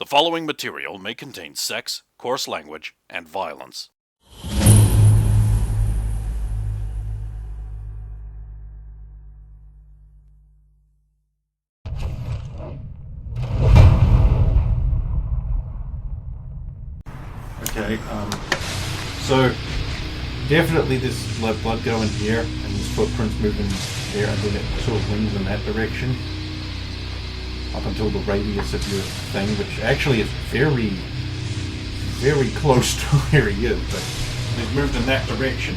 The following material may contain sex, coarse language, and violence. Okay, so definitely there's like blood going here, and there's footprints moving there, and then it sort of wings in that direction up until the radius of your thing, which actually is very, very close to where he is, but they've moved in that direction.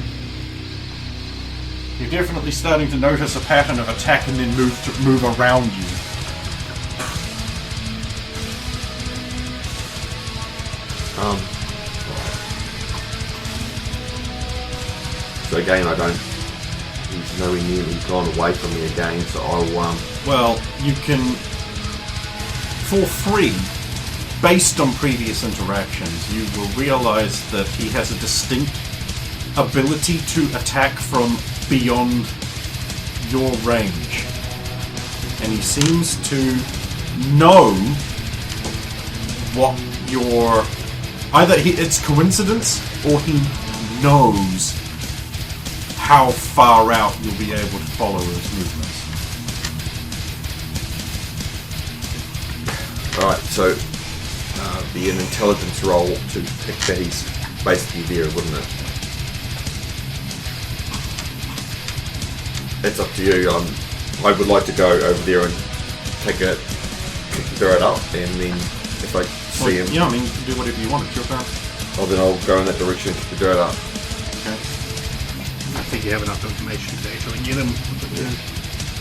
You're definitely starting to notice a pattern of attack and then move around you. So again, he's nowhere near, he's gone away from me again, so I'll, Well, you can, for free, based on previous interactions, you will realize that he has a distinct ability to attack from beyond your range. And he seems to know what your... Either it's coincidence, or he knows how far out you'll be able to follow his movements. alright, so, be an intelligence roll to pick that he's basically there, wouldn't it? It's up to you. I would like to go over there and kick the dirt up, and then if I see him... Yeah, I mean, you can do whatever you want, it's your turn. Oh, then I'll go in that direction and kick the dirt up. Okay. I think you have enough information to actually get him.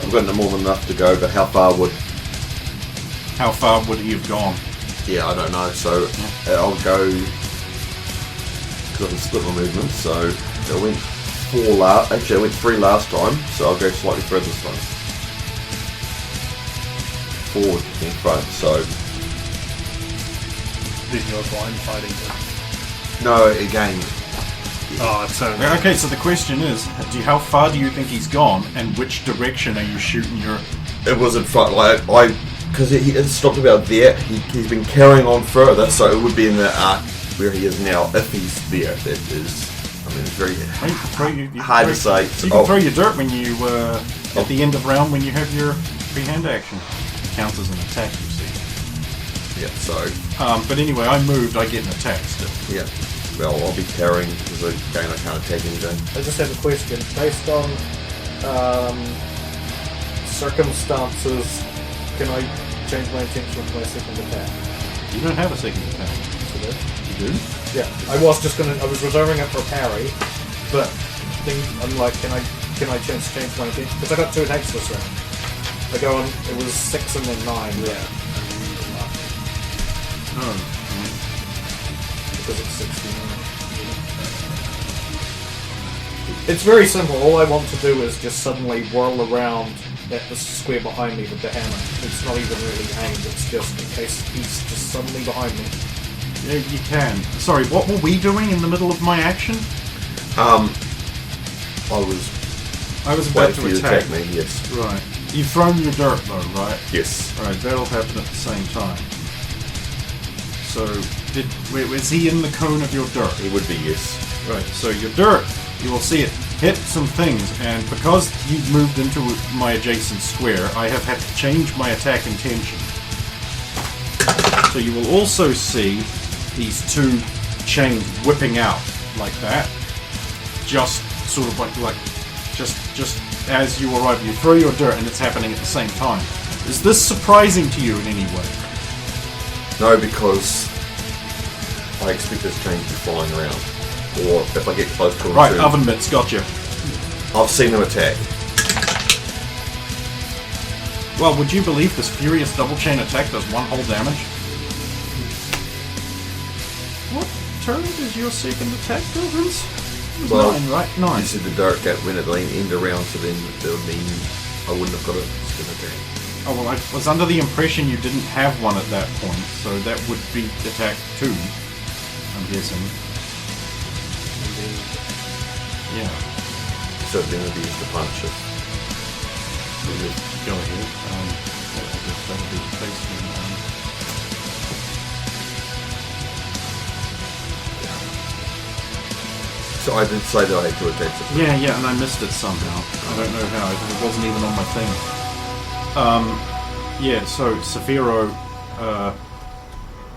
I've got more than enough to go, but how far would he have gone? Yeah, I don't know, so I'll go, because I can split my movements, so I went I went 3 last time, so I'll go slightly further this time. Forward in front, so... Then you're blind fighting him. No, again... Oh, so... Okay, so the question is, how far do you think he's gone, and which direction are you shooting your... It was in front, because he stopped about there, he's been carrying on further, so it would be in the arc where he is now, if he's there. That is, I mean, it's very hard to say. You can throw your dirt when you, at the end of round when you have your free hand action. It counts as an attack, you see. Yeah, so... but anyway, I moved, I get an attack still. Yeah, well, I'll be carrying, because again, I can't attack anything. I just have a question. Based on circumstances, can I change my intention for my second attack? You don't have a second attack. So You do? yeah, I was reserving it for parry, but I'm like, can I change my intention? Because I got 2 attacks this round. I go on, it was 6 and then 9. Yeah. Oh. Because it's 69. It's very simple. All I want to do is just suddenly whirl around at the square behind me with the hammer. It's not even really aimed, it's just in case he's just suddenly behind me. Yeah, you can. Sorry, what were we doing in the middle of my action? I was about waiting to for you to attack. attack me, yes. Right. You've thrown your dirt though, right? Yes. Alright, that'll happen at the same time. So, was he in the cone of your dirt? He would be, yes. Right, so your dirt, you will see it hit some things, and because you've moved into my adjacent square, I have had to change my attack intention. So you will also see these 2 chains whipping out like that. Just sort of just as you arrive, you throw your dirt and it's happening at the same time. Is this surprising to you in any way? No, because I expect this chain to be flying around. Or if I get close to him Right, too. oven mitts, gotcha. I've seen him attack. Well, would you believe this furious double chain attack does 1 whole damage? What turn is your second attack, Vince? Well, 9, right? 9. You said the dirt gap when it end around, so then it would mean I wouldn't have got a second attack. Oh, well, I was under the impression you didn't have one at that point, so that would be attack 2, I'm guessing. Yeah. So then it'd be just a punch. Go ahead. I guess that'll be the case. So I didn't say that I had 2 attacks. Yeah, and I missed it somehow. I don't know how. It wasn't even on my thing. Yeah, so, Saphiro,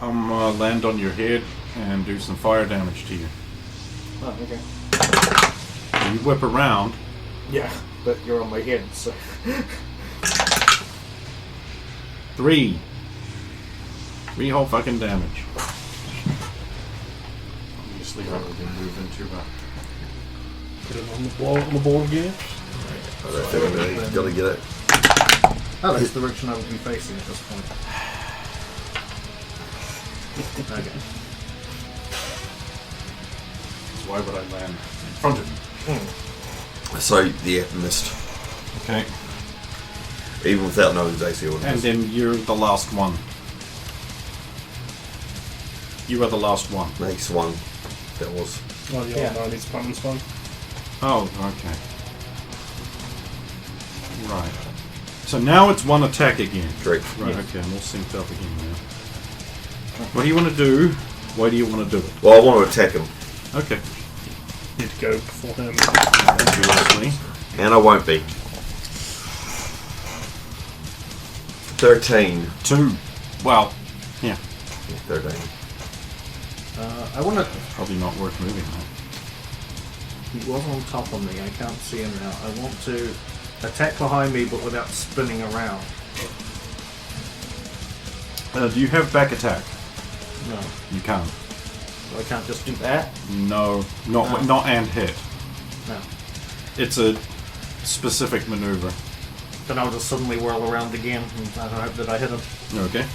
I'm gonna land on your head and do some fire damage to you. Oh, okay. You whip around. Yeah, but you're on my head, so... 3 whole fucking damage. Obviously, I will then move into Put it on the board again. I don't think I'm gonna get it. Oh, that's the direction I would be facing at this point. Okay. So why would I land in front of you? So, yeah, missed. Okay. Even without knowing his AC or And then you're the last one. You are the last one. Next one. That was. Oh, the Yeah. 90s buttons one. Oh, okay. Right. So now it's 1 attack again. Correct. Right, okay, I'm all synced up again now. What do you want to do? Why do you want to do it? Well, I want to attack him. Okay. Need to go before him. Obviously. And I won't be. 13. 2. Well, yeah. 13. I want to... Probably not worth moving that. He was on top of me, I can't see him now. I want to attack behind me, but without spinning around. Do you have back attack? No. You can't. I can't just do that? No, not and hit. No. It's a specific maneuver. Then I'll just suddenly whirl around again, and I hope that I hit him. Okay.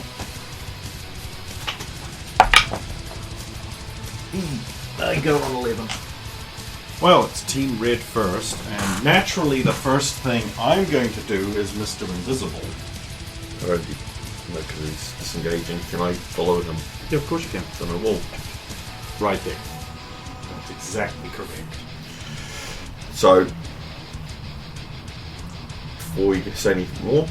I go on 11. Well, it's Team Red first, and naturally the first thing I'm going to do is Mr. Invisible. Alright, because he's disengaging. Can I follow him? Yeah, of course you can. It's on a wall. Right there. That's exactly correct. So, before you say anything more,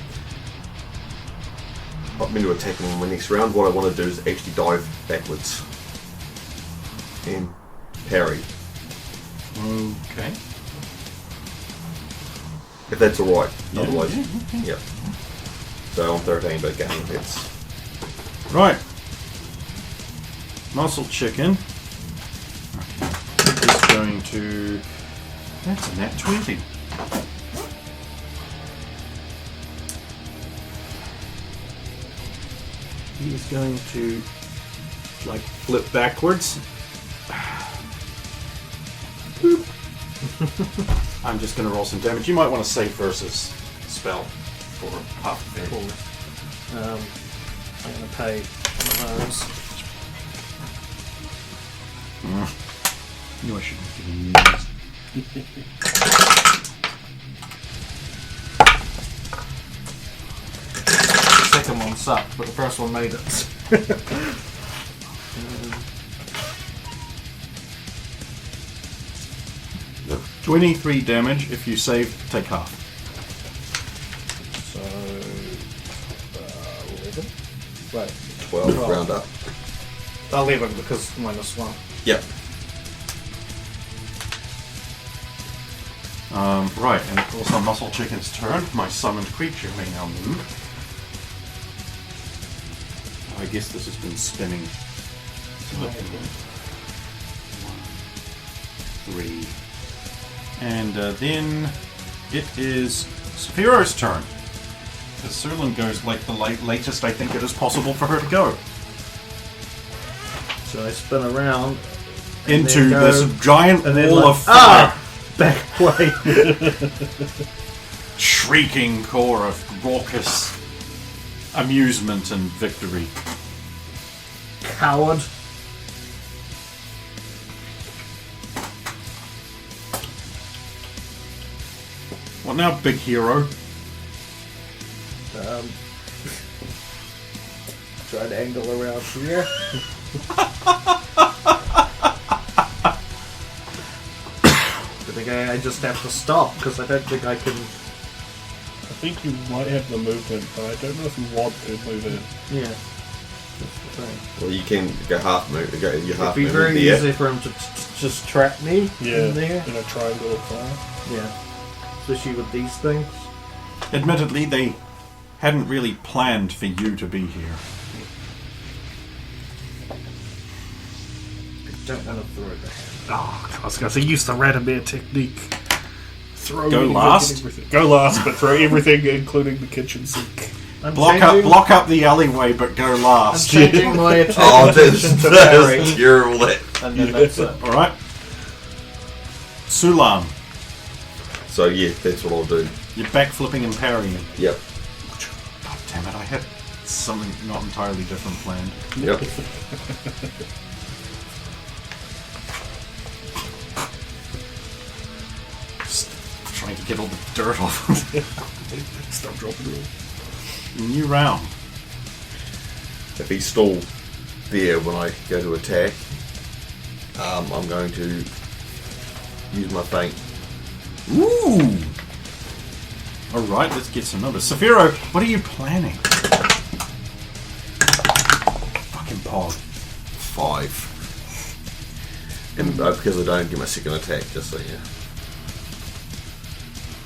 I'm going to attack him in my next round. What I want to do is actually dive backwards and parry. Okay. If that's alright. Yeah, Otherwise, yeah, yeah. So I'm 13, but again, it's Right. Muscle chicken. Okay. He's going to... That's a nat 20. He is going to, like, flip backwards. Boop. I'm just going to roll some damage. You might want to save versus spell for half of it. Cool. I'm going to pay one of those. No, I shouldn't have given you The second one sucked, but the first one made it. 23 damage. If you save, take half. So, 11? Right. 12 Well. round up. 11 because -1. Yep. Right, and of course on Muscle Chicken's turn, my summoned creature may now move. I guess this has been spinning. So 1, 3. And then it is Sephiroth's turn. Because Serlin goes like the latest I think it is possible for her to go. So I spin around. Into then go, this giant and then wall like, of fire. Back away. Shrieking core of raucous amusement and victory. Coward. What now, big hero? Try to angle around here. I think I just have to stop because I don't think I can. I think you might have the movement, but I don't know if you want to move in. Yeah. That's the thing. Well, you can go half move. Go your half It'd be move very there. easy for him to just trap me in there. in a triangle of fire. Yeah. Especially with these things. Admittedly, they hadn't really planned for you to be here. I don't want to throw the hand. Oh, I was going to say, use the Radomir technique. Throw Go anything last? and everything. Go last, but throw everything, including the kitchen sink. I'm Block up the alleyway, but go I'm last. changing my attack Oh, attention to that parry, is terrible. and then that's it. Alright. Sulam, So yeah, that's what I'll do. you're backflipping and parrying. Yep. God damn it, I had something not entirely different planned. Yep. Just trying to get all the dirt off. Stop dropping it. New round. If he's still there when I go to attack, I'm going to use my feint. Ooh! Alright, let's get some numbers. Saphiro, what are you planning? Fucking pog. 5. And because I don't get my second attack, just so yeah.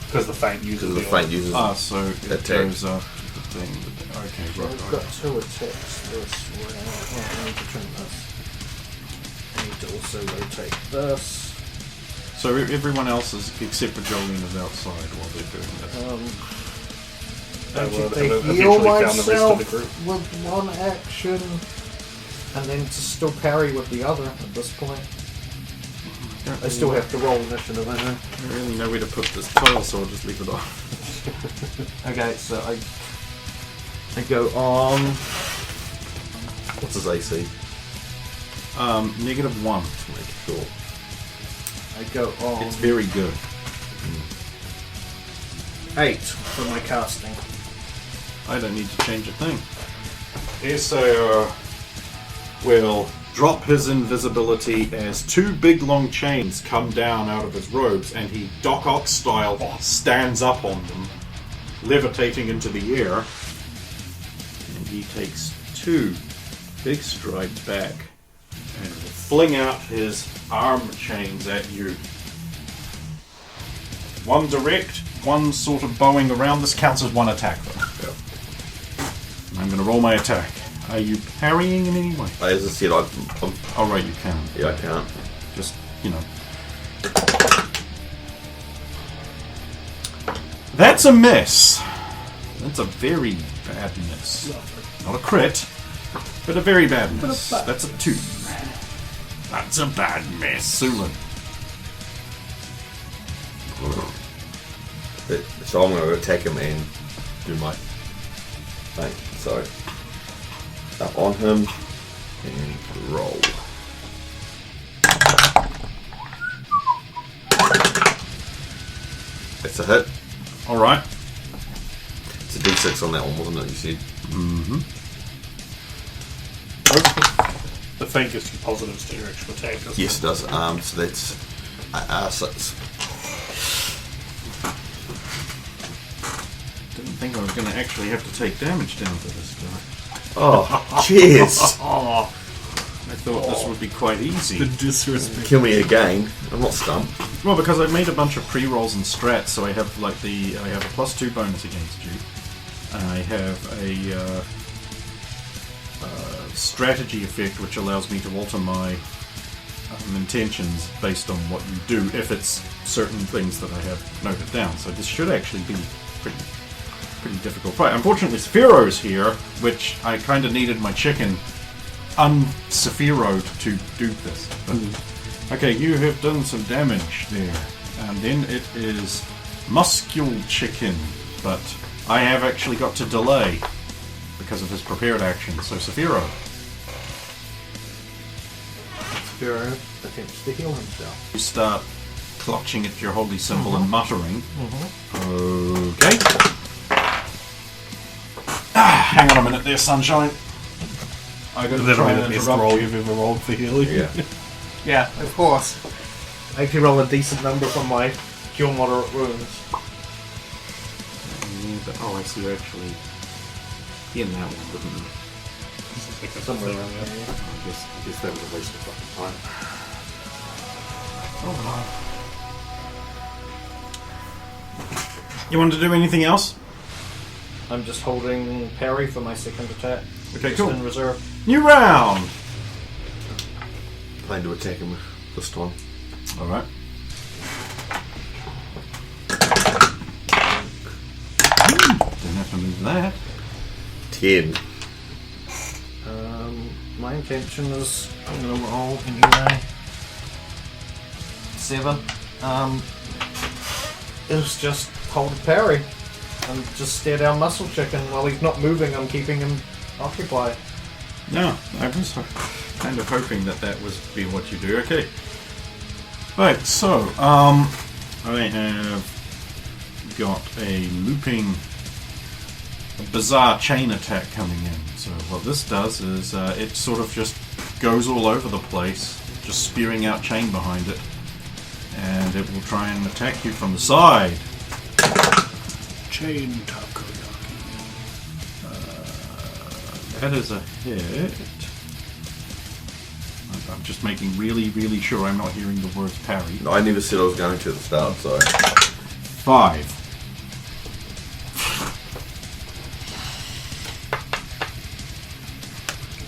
Because the feint uses Because the feint uses So it attack. goes up the thing. Okay, So I've right. got 2 attacks this round. Oh, I need to trim this. I need to also rotate this. So everyone else is, except for Jolene, is outside while they're doing this. They Don't will you have think eventually heal found the rest of myself the group. with one action, and then to still parry with the other at this point? I still have to roll initiative, I know. I don't really know where to put this tile, so I'll just leave it off. Okay, so I go on. What's his AC? -1. To make sure. I go on It's very good. 8 for my casting. I don't need to change a thing. Aesir will drop his invisibility as 2 big long chains come down out of his robes, and he Doc Ock style stands up on them, levitating into the air. And he takes 2 big strides back and will fling out his arm chains at you. One direct, one sort of bowing around. This counts as one attack, though. Yep. And I'm going to roll my attack. Are you parrying in any way? As I said, I'm Oh, right, you can. yeah, I can't. Just, you know. That's a miss. That's a very bad miss. Not a crit, but a very bad miss. That's a 2. That's a bad miss. Sulan. So I'm going to attack him and do my thing. So up on him and roll. That's a hit. Alright. It's a D6 on that one, wasn't it? You said. The feint gives you positives to your actual attack, doesn't Yes, it does. So that's 6. Didn't think I was going to actually have to take damage down to this guy. Oh, cheers! I thought this would be quite easy. The disrespect. Kill me again. I'm not stunned. Well, because I've made a bunch of pre-rolls and strats, so I have I have a +2 bonus against you. I have a strategy effect which allows me to alter my intentions based on what you do if it's certain things that I have noted down. So this should actually be pretty difficult fight. Unfortunately, Sephiro's here, which I kind of needed my chicken un-Sephiro'd to do this. But, okay, you have done some damage there. And then it is Muscule Chicken, but I have actually got to delay because of his prepared action. So Sephiro. Spiro attempts to heal himself. You start clutching at your holy symbol and muttering. Okay. Hang on a minute there, sunshine. I got to That'll try be and the best interrupt roll you. you've ever rolled for healing. Yeah. Yeah, of course. I actually roll a decent number from my cure moderate wounds. Oh, I see. You're actually in that one, didn't you? Somewhere around there. I guess that was a waste of fucking time. You want to do anything else? I'm just holding parry for my second attack. Okay, Just cool. in reserve. New round! Plan to attack him this time. Alright. Didn't have to move that. 10. My intention is I'm gonna roll anyway. 7. Is just hold parry and just stare down Muscle Chicken while he's not moving. I'm keeping him occupied. No, I was kind of hoping that would be what you do. Okay. Right, so, I have got a looping, a bizarre chain attack coming in. So what this does is it sort of just goes all over the place, just spewing out chain behind it. And it will try and attack you from the side. Chain takoyaki. That is a hit. I'm just making really, really sure I'm not hearing the words parry. I never said I was going to at the start, so. 5.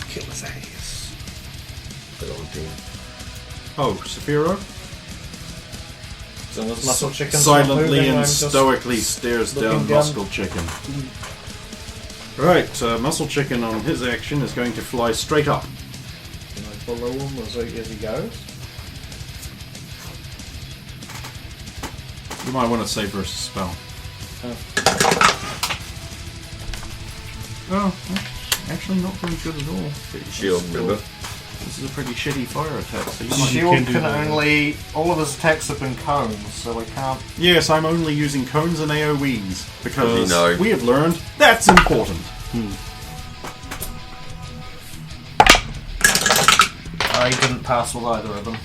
Kill his ass. Put it on 10. Oh, Saphiro So this Muscle Chicken's not silently moving, and I'm just stoically stares looking down down. Muscle Chicken. Right, Muscle Chicken on his action is going to fly straight up. Can I follow him as he goes? You might want to say versus spell. Oh, actually not very good at all. Shield, remember? This is a pretty shitty fire attack, so you might... Shield can do can that. only... All of his attacks have been cones, so we can't... Yes, I'm only using cones and AoEs, because You know. we have learned that's important. I didn't pass with either of them.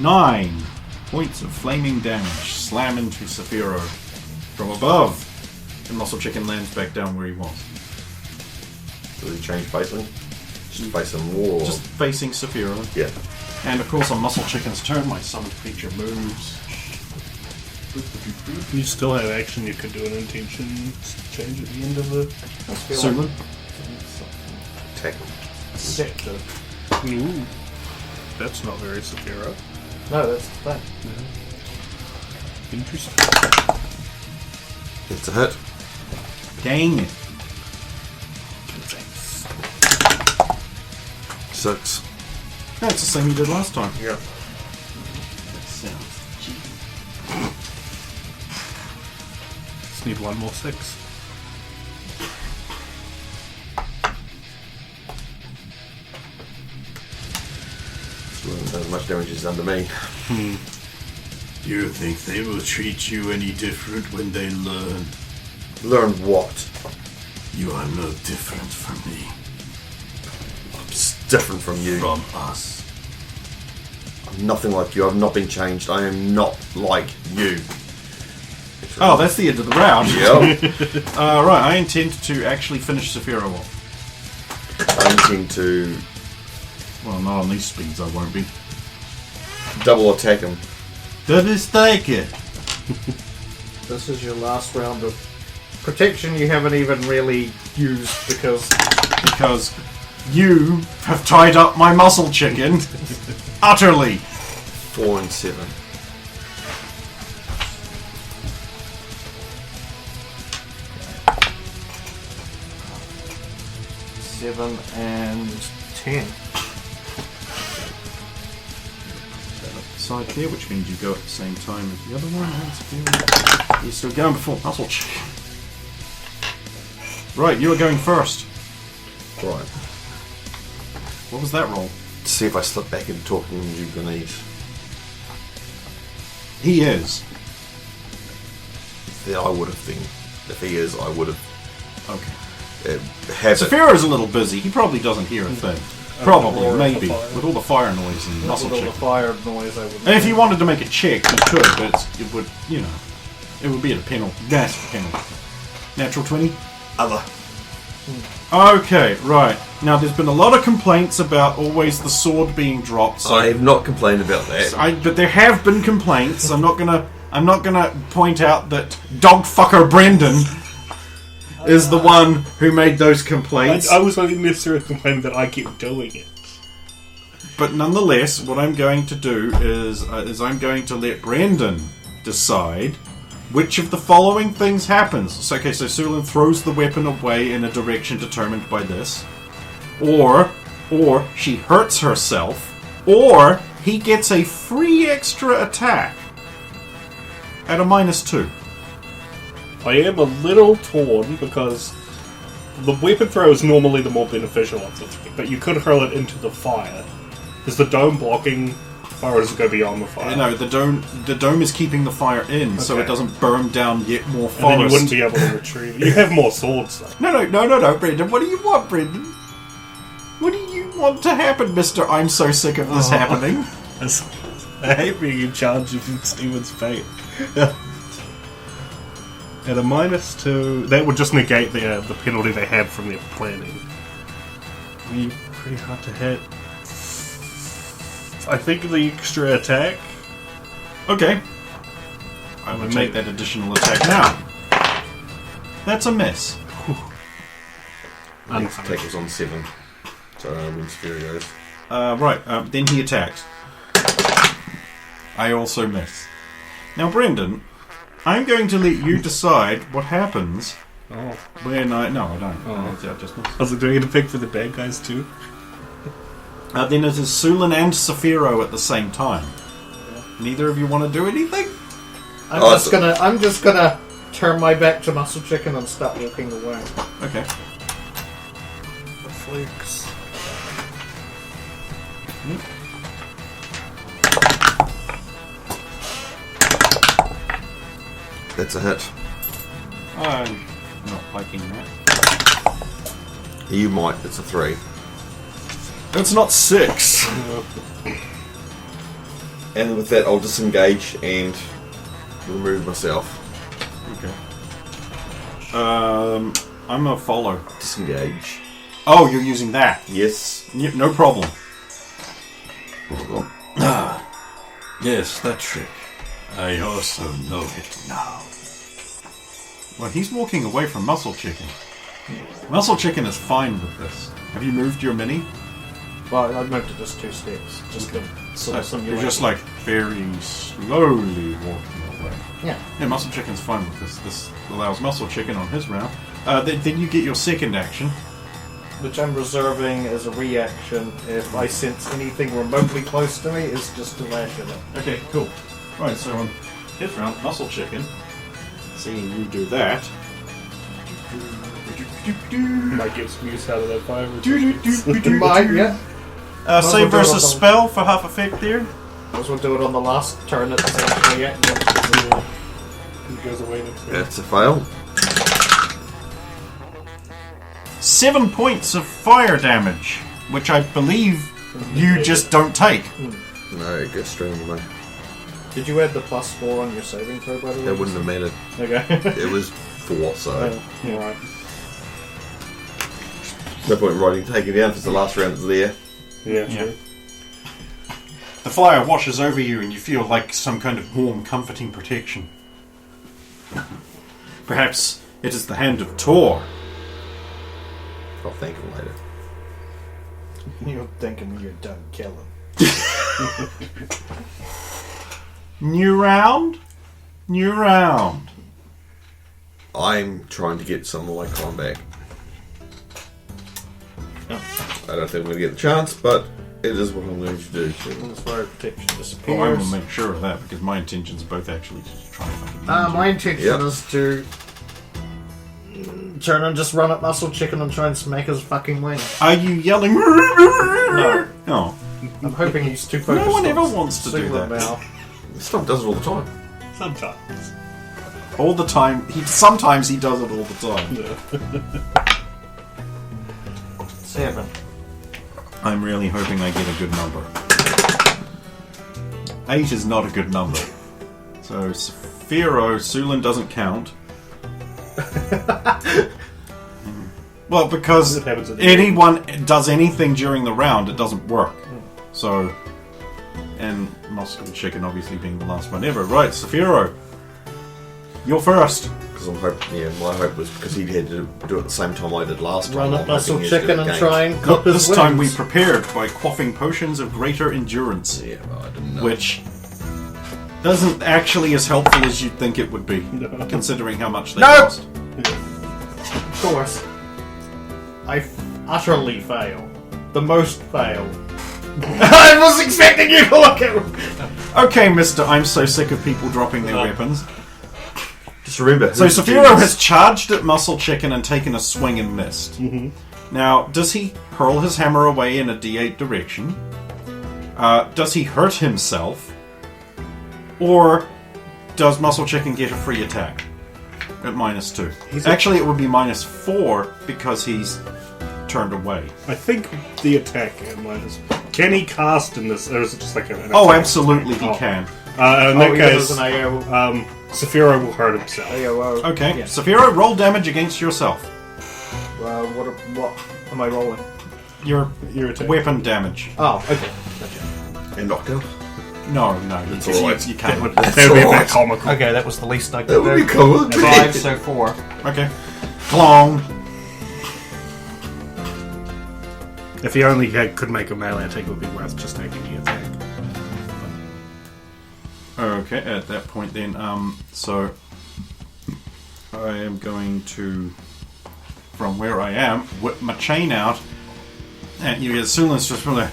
9 points of flaming damage slam into Saphiro from above, and Muscle Chicken lands back down where he was. Does he change facing? Just face him more? Just facing Saphiro. Yeah. And of course, on Muscle Chicken's turn, my summoned creature moves. You still have action. You could do an intention change at the end of the Summon. Attack him. Sector. Ooh, that's not very Saphiro. No, that's the thing. Interesting. It's a hit. Dang it. 6. That's the same you did last time. Yeah. That sounds cheap. Just need one more 6. As much damage as under me. Do you think they will treat you any different when they learn? Learn what? You are no different from me. It's different from you. From us. I'm nothing like you. I've not been changed. I am not like you. Oh, that's the end of the round. Yep. Right, I intend to actually finish Saphiro off. I intend to Well, not on these speeds, I won't be. double attack him. Devastate. This is your last round of protection you haven't even really used because Because you have tied up my Muscle Chicken utterly. 4 and 7. seven and 10. Side here, which means you go at the same time as the other one. You're still going before Muscle Chicken. Right, you are going first. Right. What was that roll? See if I slip back into talking Japanese. He is. I would have been. If he is, I would have. Okay. Have it. Sapphira's a little busy. He probably doesn't hear a thing. Probably, roar of maybe. the fire. With all the fire noise and Muscle With all the Chicken. fire noise I would. And if you wanted to make a check, you could, but it would, you know, it would be at a penalty. That's a penalty. Natural 20? Other. Okay, right. Now, there's been a lot of complaints about always the sword being dropped. So I have not complained about that. but there have been complaints. I'm not gonna point out that dogfucker Brendan is the one who made those complaints. I was only necessarily complaining that I keep doing it. But nonetheless, what I'm going to do is I'm going to let Brendan decide which of the following things happens. So Sulin throws the weapon away in a direction determined by this, or she hurts herself, or he gets a free extra attack at a -2. I am a little torn because the weapon throw is normally the more beneficial of the three, but you could hurl it into the fire. Is the dome blocking fire, or does it go beyond the fire? No, the dome is keeping the fire in, so it doesn't burn down yet more forest. And then you wouldn't be able to retrieve it. You have more swords, though. No, Brendan. What do you want, Brendan? What do you want to happen, Mister? I'm so sick of this happening. I hate being in charge of Steven's fate. At a -2, that would just negate the penalty they had from their planning. Pretty hard to hit. I think the extra attack. Okay. I will take that additional attack now. That's a miss. Next attack was on 7. So when Sphere goes. Right, then he attacks. I also miss. Now, Brendan, I'm going to let you decide what happens when I... No, I don't. I just missed. I was doing it to pick for the bad guys too. Then it is Sulin and Saphiro at the same time. Neither of you want to do anything? I'm just gonna turn my back to Muscle Chicken and start walking away. Okay. The flukes. That's a hit. I'm not liking that. You might. It's a 3. It's not 6. And with that, I'll disengage and remove myself. Okay. I'm a follow. Disengage. Oh, you're using that. Yes. No problem. Yes, that trick. I also know it now. Well, he's walking away from Muscle Chicken. Muscle Chicken is fine with this. Have you moved your mini? Well, I've moved it just 2 steps. Just to sort of simulate. You're just like very slowly walking away. Yeah. Yeah, Muscle Chicken's fine with this. This allows Muscle Chicken on his round. Then you get your second action. Which I'm reserving as a reaction if I sense anything remotely close to me, is just to lash at it. Okay, cool. Right, so on his round, Muscle Chicken, seeing you do that. Might get some use out of that fire. Might, yeah. Save versus spell for half effect there. Might as well do it on the last turn it's actually at. He goes away next turn. That's a fail. 7 points of fire damage, which I believe you just don't take. No, it goes straight on the way. Did you add the +4 on your saving throw, by the way? That wouldn't have mattered. Okay. It was 4, so Yeah, right. no point in writing take it down because the last round is there. Yeah, Yeah. true. The fire washes over you and you feel like some kind of warm, comforting protection. Perhaps it is the hand of Tor. I'll thank him later. You're thinking you're done killing. New round? New round. I'm trying to get some of my con back. Oh. I don't think I'm going to get the chance, but it is what I'm going to do. As fire protection Oh, I disappears. will make sure of that because my intentions are both actually to try and fucking My intention Yep. is to turn and just run at Muscle Chicken and try and smack his fucking wing. Are you yelling? No. No. I'm hoping he's too focused. No one ever on wants to do Sigma that. now. Stuff does it all the time. Sometimes. All the time. Sometimes he does it all the time. Yeah. 7. I'm really hoping I get a good number. 8 is not a good number. So, Saphiro, Sulin doesn't count. Well, because It happens at the anyone does anything during the round, it doesn't work. So, and Muscle Chicken obviously being the last one ever. Right, Saphiro, you're first. Because I'm hoping, my hope was because he had to do it at the same time I did last time. Run I'm up Muscle hoping he has to do Chicken it and again. try and But clip his this time we wings. prepared by quaffing potions of greater endurance, Yeah, but I didn't know. which doesn't actually as helpful as you'd think it would be, No. considering how much they No! cost. Of course. I utterly fail. The most fail. I was expecting you to look at me. Okay, mister, I'm so sick of people dropping their weapons. Just remember. So who's Saphiro genius? has charged at Muscle Chicken and taken a swing and missed. Now, does he hurl his hammer away in a D8 direction? Does he hurt himself? Or does Muscle Chicken get a free attack at -2? Actually, it would be -4 because he's turned away. I think the attack minus. Can he cast in this, or is it just like an Oh, attack? absolutely he Oh. can. In that yeah, case, there's an AO. Saphiro will hurt himself. AOO. Okay, Yeah. Saphiro, roll damage against yourself. What am I rolling? Your attack. weapon damage. Oh, okay. Gotcha. And knocked out. No, It's you, alright. you can't. That would be a alright. bit comical. Okay, that was the least I could That would do. be cool. 5, so 4. Okay. Clong. If he only could make a melee attack, it would be worth just taking the attack. Okay, at that point then, so I am going to, from where I am, whip my chain out, and you get Sulan's just from there,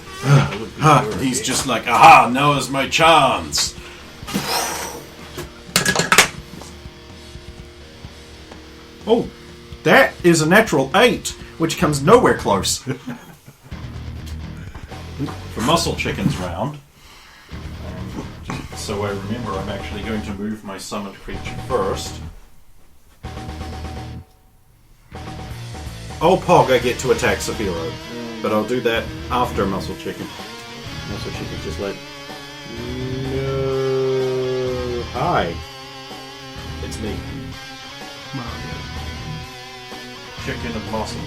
he's just like, aha, now is my chance. Oh, that is a natural 8, which comes nowhere close. For Muscle Chicken's round. So I remember I'm actually going to move my summoned creature first. Oh, Pog, I get to attack Saphiro. But I'll do that after Muscle Chicken. Muscle Chicken just like... No... Hi. It's me. Chicken of Muscle.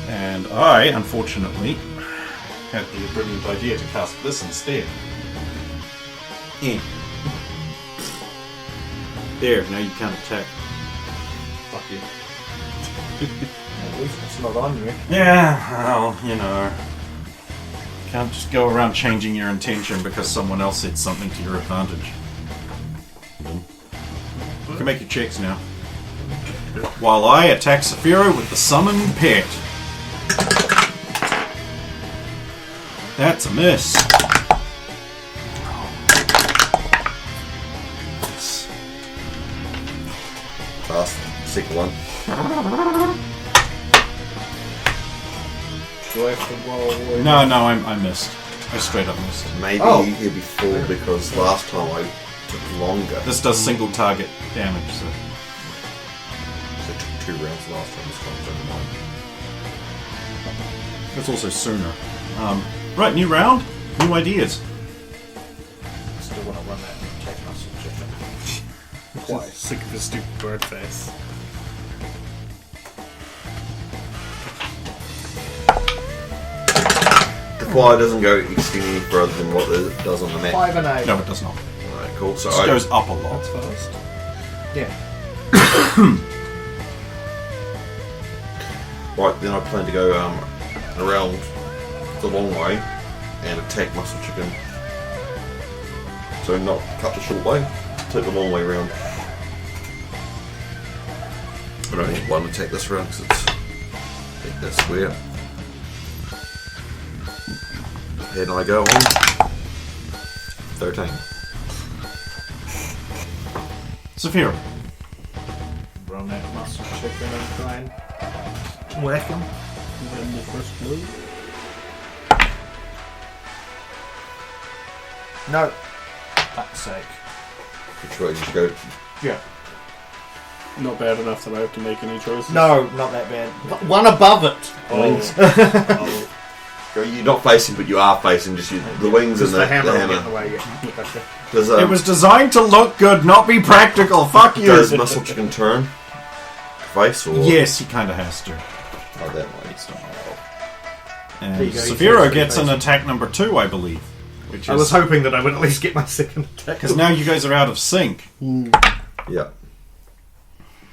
And I, unfortunately, had the brilliant idea to cast this instead. There, now you can't attack. Fuck you. At least it's not on you. Yeah, well, you know. Can't just go around changing your intention because someone else said something to your advantage. You can make your checks now. While I attack Saphiro with the summoned pet. That's a miss. Last, second one. Do I have to roll? No, I missed. I straight up missed. Maybe Oh. he'll be full because last time I took longer. This does single target damage, so. So it took 2 rounds last time. This time's only 1. It's also sooner. Right, new round, new ideas. Still want to run that and take Muscle Chicken. Why? Sick of his stupid bird face. The fire doesn't go extend any further than what it does on the map. 5 and 8. No, it does not. Alright, cool. So It goes up a lot. Fast. Yeah. right, then I plan to go around the long way and attack Muscle Chicken. So not cut the short way, take the long way around. I don't need one attack this round because it's take that square. And I go on 13. Saphira. Run that Muscle Chicken and try and Whack him. Then the first move. No. Fuck's sake. Which way you go? Yeah. Not bad enough that I have to make any choices. No, not that bad. One above it. Oh. You're not facing, but you are facing. Just the wings and Just the the hammer will get in hammer. the way, yeah. Gotcha. Does, It was designed to look good, not be practical. Fuck you. does Muscle Chicken turn? face, or Yes, he kind of has to. Oh, that might not help. And There you go, you Severo take gets an three attack number 2, I believe. Which I was hoping that I would at least get my second attack. because now you guys are out of sync. Yeah,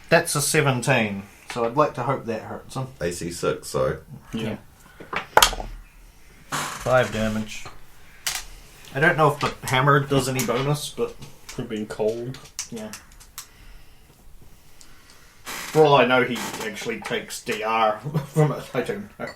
That's a 17, so I'd like to hope that hurts him. AC 6. So Yeah. 5 damage. I don't know if the hammer does any bonus, but For being cold. yeah. For all I know, he actually takes DR from it. I don't know.